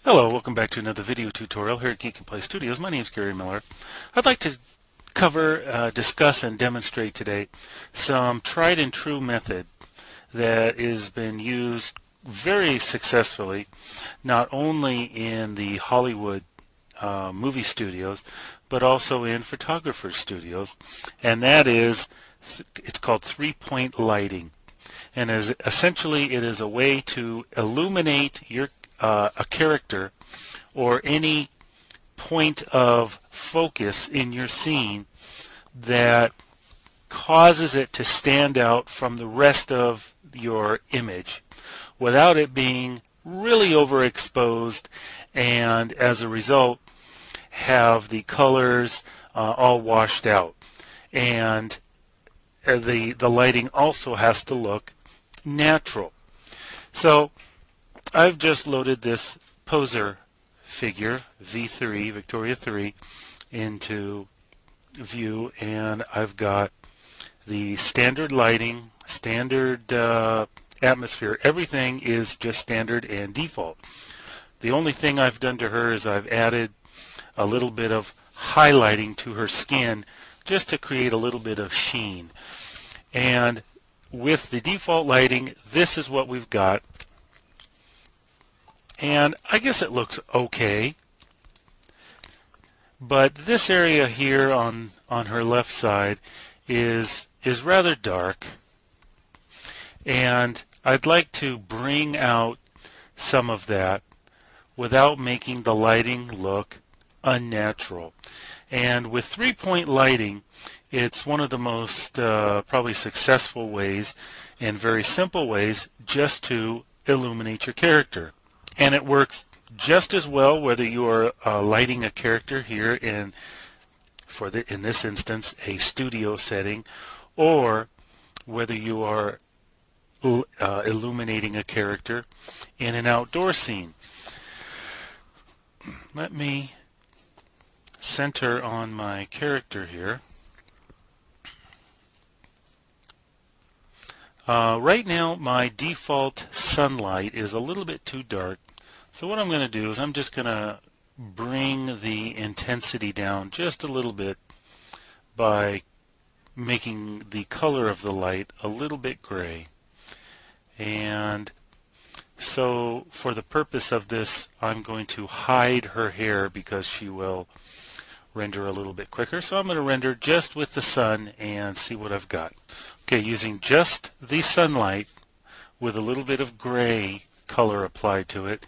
Hello, welcome back to another video tutorial here at Geekatplay Studios. My name is Gary Miller. I'd like to cover, discuss, and demonstrate today some tried and true method that has been used very successfully not only in the Hollywood movie studios but also in photographer studios, and that is, it's called three-point lighting. And essentially it is a way to illuminate your a character or any point of focus in your scene that causes it to stand out from the rest of your image without it being really overexposed, and as a result have the colors all washed out. And the lighting also has to look natural. So I've just loaded this poser figure, V3, Victoria 3, into view, and I've got the standard lighting, standard atmosphere. Everything is just standard and default. The only thing I've done to her is I've added a little bit of highlighting to her skin just to create a little bit of sheen. And with the default lighting, this is what we've got. And I guess it looks okay, but this area here on her left side is rather dark, and I'd like to bring out some of that without making the lighting look unnatural. And with three-point lighting, it's one of the most probably successful ways and very simple ways just to illuminate your character. And it works just as well whether you are lighting a character here in this instance a studio setting, or whether you are illuminating a character in an outdoor scene. Let me center on my character here. Right now my default sunlight is a little bit too dark, so what I'm going to do is I'm just going to bring the intensity down just a little bit by making the color of the light a little bit gray. And so for the purpose of this, I'm going to hide her hair because she will render a little bit quicker. So I'm going to render just with the sun and see what I've got. Okay, using just the sunlight with a little bit of gray color applied to it,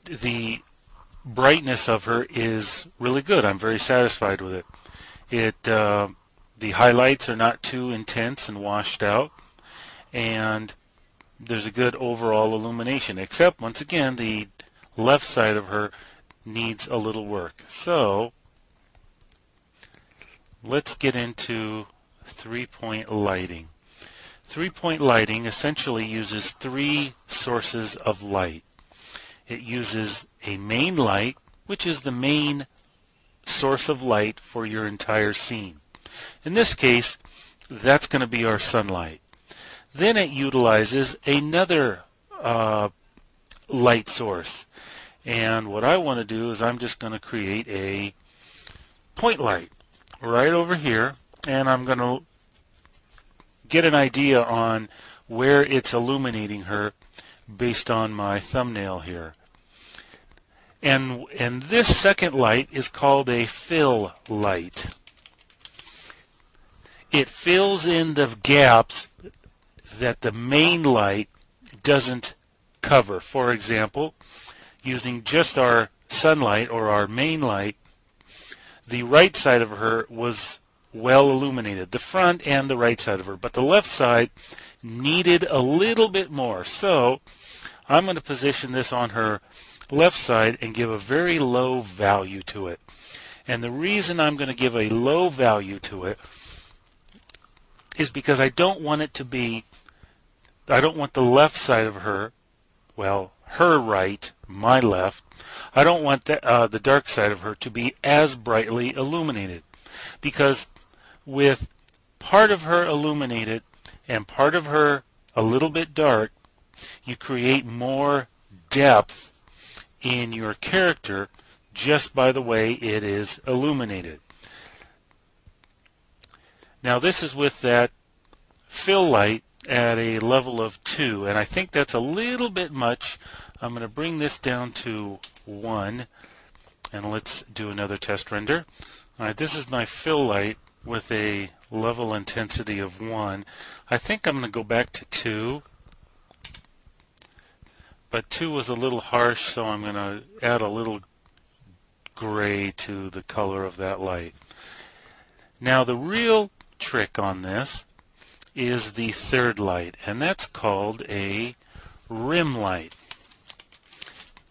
the brightness of her is really good. I'm very satisfied with it. The highlights are not too intense and washed out, and there's a good overall illumination, except once again the left side of her needs a little work. So let's get into three-point lighting. Three-point lighting essentially uses three sources of light. It uses a main light, which is the main source of light for your entire scene. In this case, that's going to be our sunlight. Then it utilizes another light source. And what I want to do is I'm just going to create a point light right over here, and I'm going to get an idea on where it's illuminating her based on my thumbnail here. And this second light is called a fill light. It fills in the gaps that the main light doesn't cover. For example, using just our sunlight or our main light, the right side of her was well illuminated, the front and the right side of her, but the left side needed a little bit more. So I'm going to position this on her left side and give a very low value to it. And the reason I'm going to give a low value to it is because I don't want the left side of her, well, her right, my left, I don't want the dark side of her to be as brightly illuminated, because with part of her illuminated and part of her a little bit dark, you create more depth in your character just by the way it is illuminated. Now this is with that fill light at a level of 2, and I think that's a little bit much. I'm going to bring this down to 1, and let's do another test render. Alright, this is my fill light with a level intensity of 1. I think I'm going to go back to 2, but 2 was a little harsh, so I'm going to add a little gray to the color of that light. Now the real trick on this is the third light, and that's called a rim light.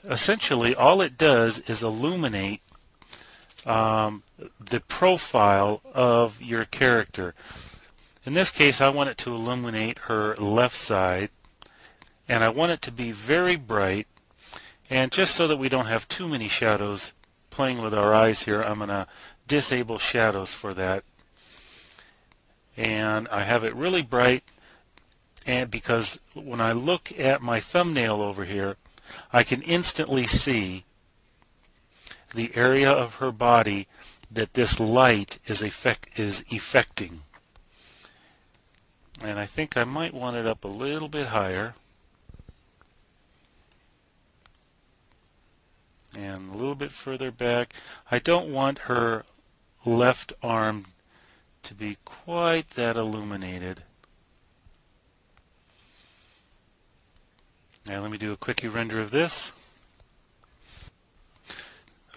Essentially all it does is illuminate the profile of your character. In this case I want it to illuminate her left side, and I want it to be very bright, and just so that we don't have too many shadows playing with our eyes here, I'm going to disable shadows for that. And I have it really bright, and because when I look at my thumbnail over here, I can instantly see the area of her body that this light is affecting. And I think I might want it up a little bit higher, and a little bit further back. I don't want her left arm to be quite that illuminated. Now let me do a quickie render of this.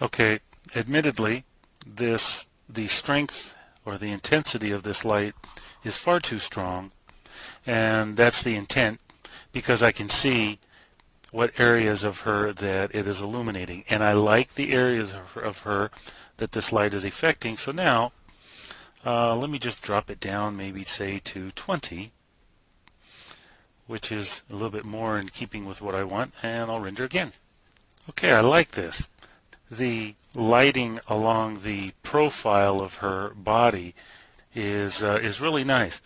Okay, admittedly the strength or the intensity of this light is far too strong, and that's the intent, because I can see what areas of her that it is illuminating, and I like the areas of her that this light is affecting. So now let me just drop it down, maybe say to 20, which is a little bit more in keeping with what I want, and I'll render again. Okay, I like this. The lighting along the profile of her body is really nice,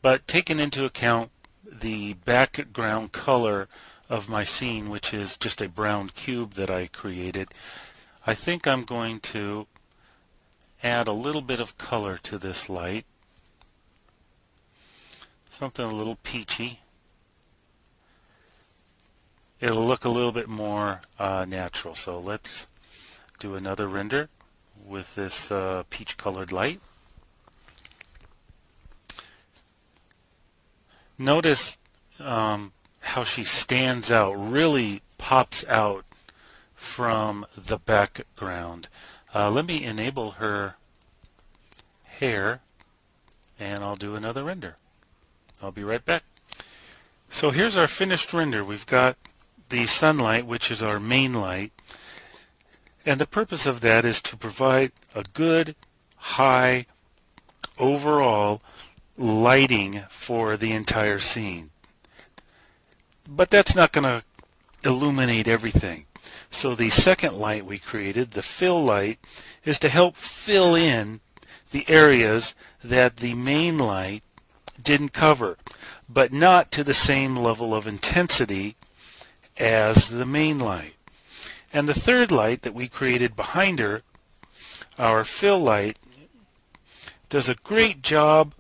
but taking into account the background color of my scene, which is just a brown cube that I created, I think I'm going to add a little bit of color to this light, something a little peachy. It'll look a little bit more natural. So let's do another render with this peach colored light. Notice how she stands out, really pops out from the background. Let me enable her hair, and I'll do another render. I'll be right back. So here's our finished render. We've got the sunlight, which is our main light, and the purpose of that is to provide a good high overall lighting for the entire scene. But that's not going to illuminate everything. So the second light we created, the fill light, is to help fill in the areas that the main light didn't cover, but not to the same level of intensity as the main light. And the third light that we created behind her, our fill light, does a great job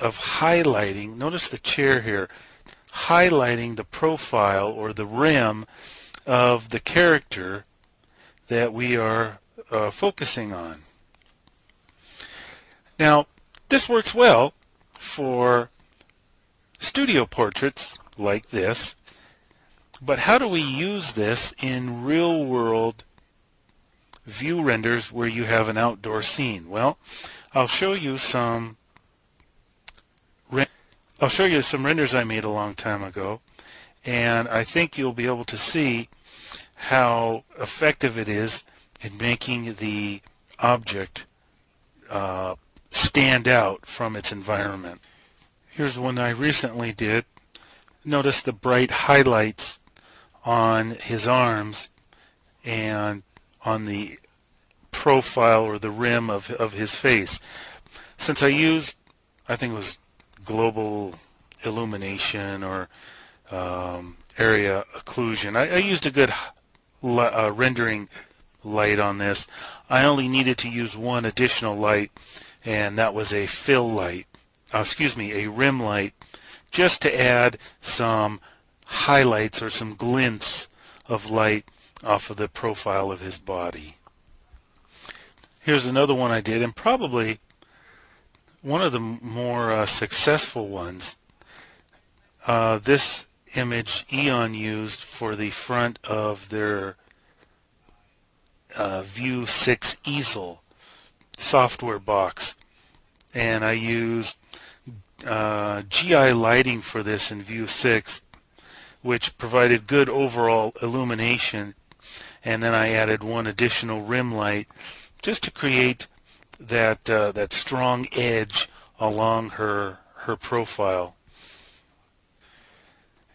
of highlighting, notice the chair here, highlighting the profile or the rim of the character that we are focusing on. Now, this works well for studio portraits like this, but how do we use this in real-world view renders where you have an outdoor scene? Well, I'll show you some renders I made a long time ago, and I think you'll be able to see how effective it is in making the object stand out from its environment. Here's one I recently did. Notice the bright highlights on his arms and on the profile or the rim of his face. Since I used, I think it was global illumination or area occlusion, I used a good rendering light on this. I only needed to use one additional light, and that was a fill light, a rim light, just to add some highlights or some glints of light off of the profile of his body. Here's another one I did, and probably one of the more successful ones. This image Eon used for the front of their View 6 easel software box, and I used GI lighting for this in View 6, which provided good overall illumination, and then I added one additional rim light just to create that strong edge along her profile.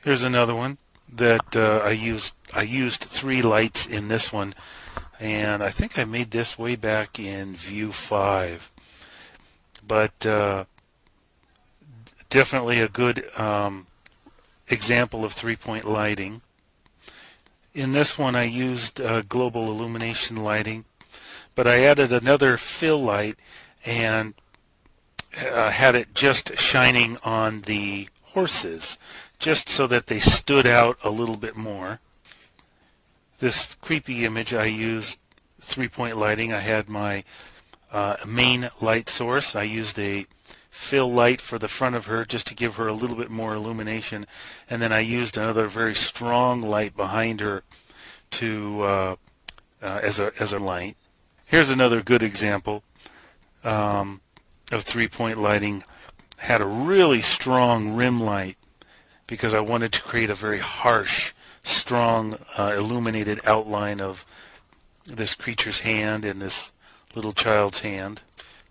Here's another one that I used 3 lights in this one, and I think I made this way back in View 5, but definitely a good example of 3-point lighting. In this one I used global illumination lighting, but I added another fill light and had it just shining on the horses, just so that they stood out a little bit more. This creepy image I used 3-point lighting. I had my main light source. I used a fill light for the front of her just to give her a little bit more illumination, and then I used another very strong light behind her to as a light. Here's another good example of 3-point lighting. Had a really strong rim light because I wanted to create a very harsh, strong, illuminated outline of this creature's hand and this little child's hand.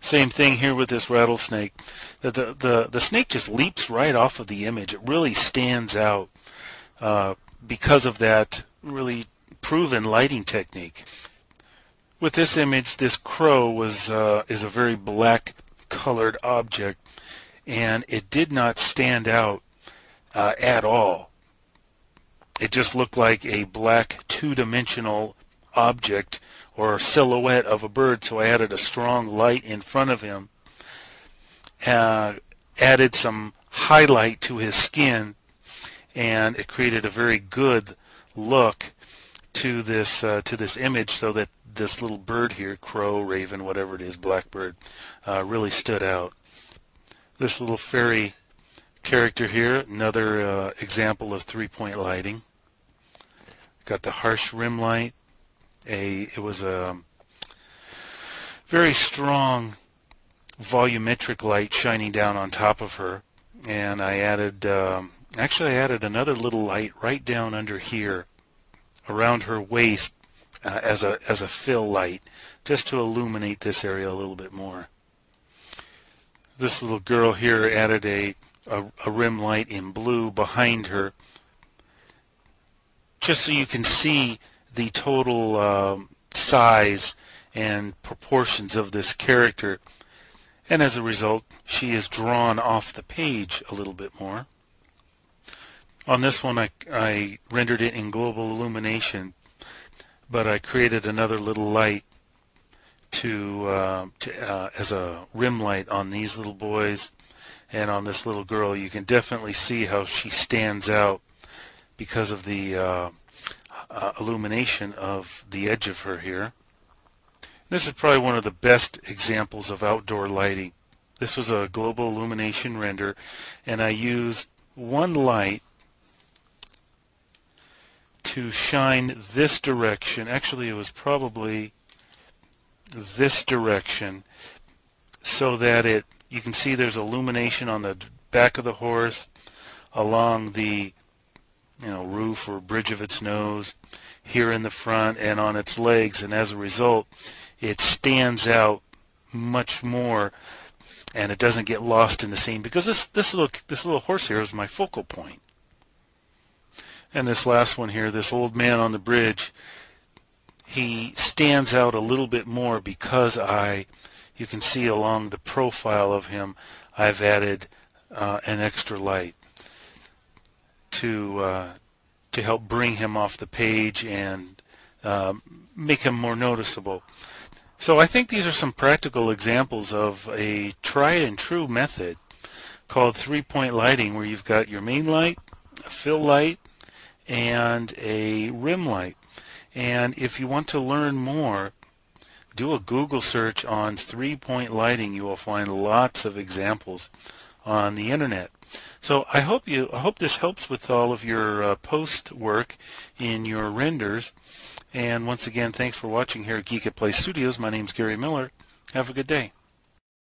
Same thing here with this rattlesnake. The snake just leaps right off of the image. It really stands out because of that really proven lighting technique. With this image, this crow is a very black colored object, and it did not stand out at all. It just looked like a black two-dimensional object or silhouette of a bird, so I added a strong light in front of him, added some highlight to his skin, and it created a very good look to this image, so that this little bird here, crow, raven, whatever it is, blackbird, really stood out. This little fairy character here, another example of 3-point lighting. Got the harsh rim light. It was a very strong volumetric light shining down on top of her, and I added actually I added another little light right down under here around her waist as a fill light, just to illuminate this area a little bit more. This little girl here added a rim light in blue behind her, just so you can see the total size and proportions of this character, and as a result she is drawn off the page a little bit more. On this one I rendered it in global illumination, but I created another little light as a rim light on these little boys and on this little girl. You can definitely see how she stands out because of the illumination of the edge of her here. This is probably one of the best examples of outdoor lighting. This was a global illumination render, and I used one light to shine this direction. Actually, it was probably this direction, so that you can see there's illumination on the back of the horse, along the roof or bridge of its nose, here in the front, and on its legs, and as a result it stands out much more, and it doesn't get lost in the scene, because this little horse here is my focal point. And this last one here, this old man on the bridge, he stands out a little bit more because you can see along the profile of him I've added an extra light to help bring him off the page and make them more noticeable. So I think these are some practical examples of a tried and true method called three-point lighting, where you've got your main light, a fill light, and a rim light. And if you want to learn more, do a Google search on three-point lighting. You will find lots of examples on the internet. So I hope this helps with all of your post work in your renders. And once again, thanks for watching here at Geekatplay Studios. My name's Gary Miller. Have a good day.